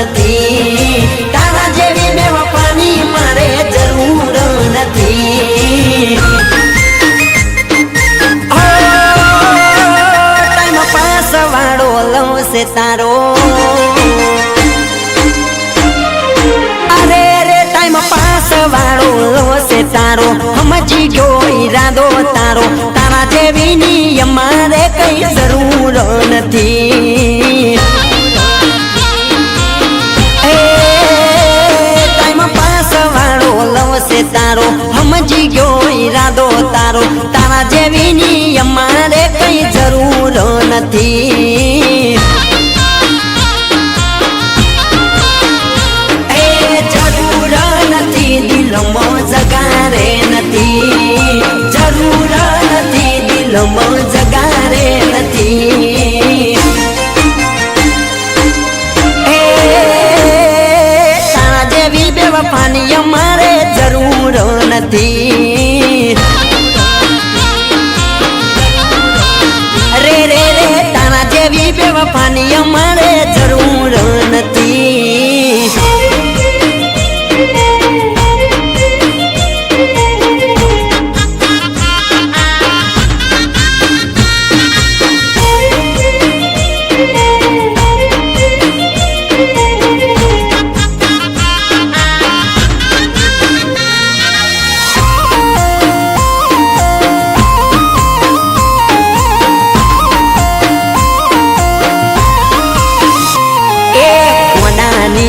નથી, તારા જેવી બેવફાની મારે જરૂર નથી। ટાઈમ પાસ વાળો લવશે તારો, અરે રે ટાઈમ પાસ વાળો લવશે તારો, સમજી ગયો ઈરાદો તારો, તારા જેવી ની અમારે કઈ જરૂર નથી। ટાઈમ પાસ વાળો લવશે તારો, સમજી ગયો ઈરાદો તારો, તારા જેવી ની અમારે કઈ જરૂર નથી। જરૂર નથી દિલમાં જગારે નથી, જરૂર નથી દિલમાં જગારે નથી। તારા જેવી બેવફાની અમારે જરૂર નથી। રે રે રે તારા જેવી બેવફાની અમારે જરૂર નથી।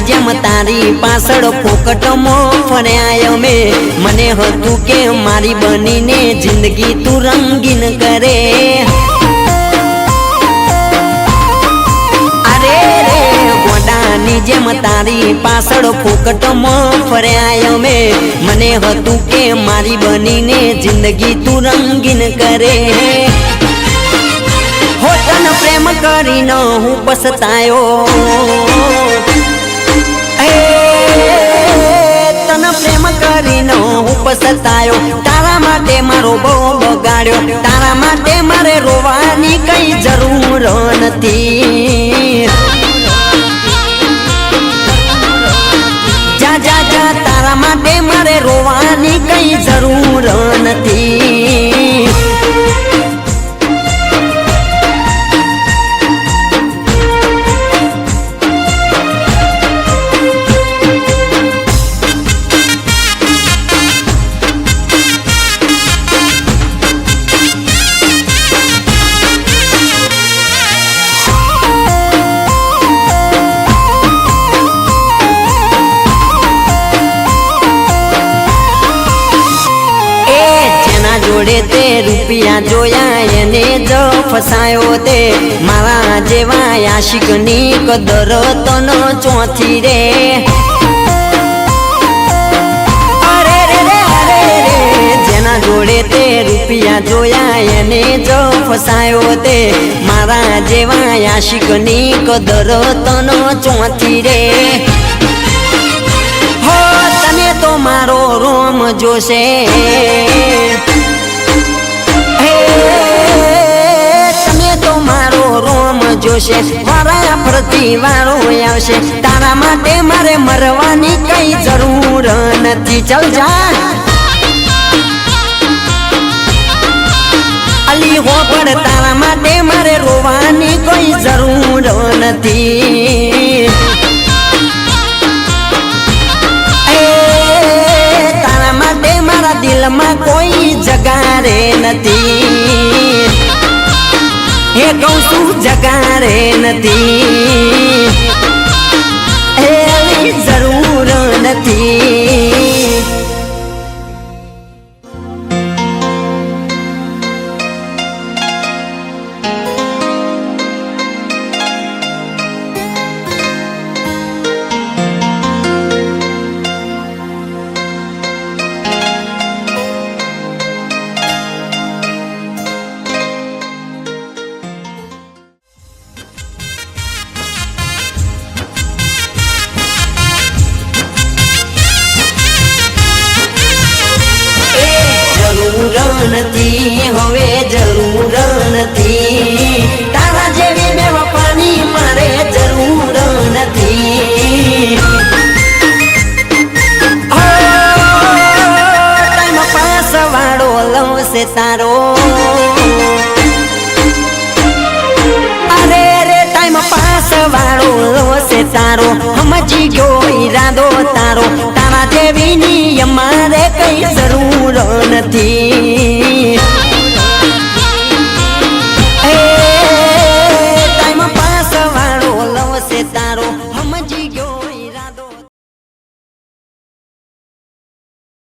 જેમ તારી પાછળ ફોકટમાં ફર્યા મેં, મને હતું કે મારી બનીને જિંદગી તું રંગીન કરે। અરે રે ગોડાની જેમ તારી પાછળ ફોકટમાં ફર્યા મેં, મને હતું કે મારી બનીને જિંદગી તું રંગીન કરે। હો તને પ્રેમ કરીને હું પછતાયો, તને પ્રેમ કરીને હું પછતાયો, તારા માટે મારો બહુ બગાડ્યો, તારા માટે મારે રોવાની કઈ જરૂર નથી। જા જા જા તારા માટે મારે રોવાની કઈ જરૂર નથી। જોડે તે રૂપિયા જોયા એને જ ફસાયો તે, મારા જેવા આશિકની કદર તનો ચોથી રે। અરે રે રે અરે રે જેના જોડે તે રૂપિયા જોયા એને જ ફસાયો તે, મારા જેવા આશિકની કદર તનો ચોથી રે। હો તને તો મારો રોમ જોશે, તમે તો મારો રોમ જોશે, વારા ફરતી વારો આવશે, તારા માટે મારે મરવાની કઈ જરૂર નથી। ચલ જા અલી હો પણ તારા માટે મારે રોવાની કોઈ જરૂર નથી। તારા માટે મારા દિલમાં કોઈ જગારે નથી, હે કહું છું જગારે નથી, એની જરૂર નથી। નથી, હવે જરૂર નથી, તારા જેવી બેવફાની મારે જરૂર નથી। છે તારો અરે રે ટાઈમ પાસ વાળો છે તારો સમજી ગયો ઈરાદો તારો તારા જેવીની અમારે કઈ જરૂર નથી